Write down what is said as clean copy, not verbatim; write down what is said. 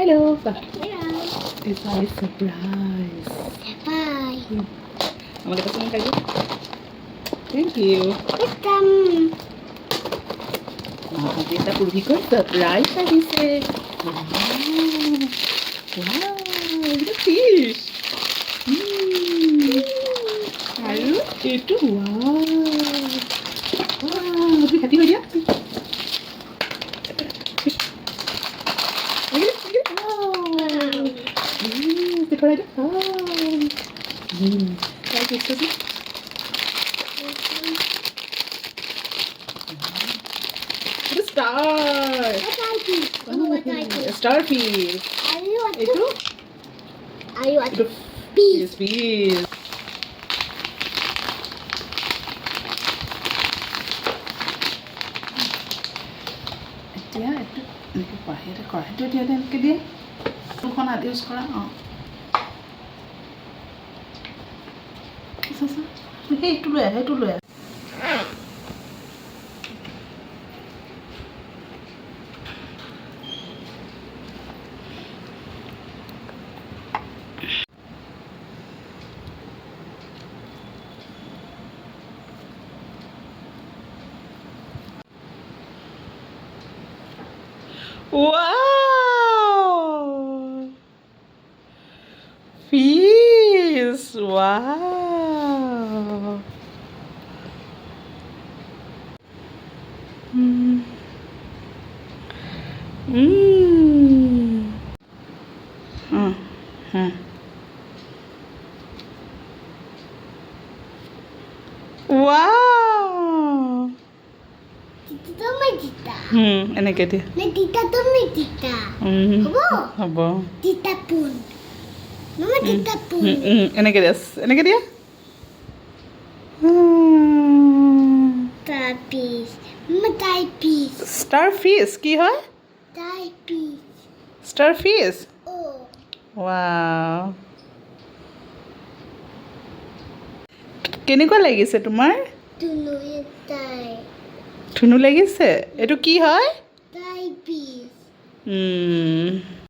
Hello. Hello. It's a surprise. Bye. আমাদের কাছে মন খাইবে থ্যাংক ইউ Welcome. আমাদের এটা পূর্বিকর সারপ্রাইজ দিছে ওয়াও এটা ফিশ আৰু এইটো ওয়াও ওয়াও তুমি হাতি হৈ দিয়া দেখুন এটা The star. Starfish. Are you a Itu Are you a itu fish? fish. Dia itu ini pahit kok. Dia ke dia. Tu kau nak use kau ah. Sasa. Hei tu le. Wow! Fish! Wow! Mm. Mm. Wow! Tita may tita. Ano ka dia? May tita to may tita. Habo? Habo. Tita pun. Mama tita pun. Ano ka dia? Ano ka dia? Tapis. Mama tapis. Starfish কি হয়? Tapis. Starfish? Oh. Wow. কেনেকুৱা লাগিছে তোমাৰ? Tulo etai. ধুনু লাগিছে? এইটো কি হয়? Tapis.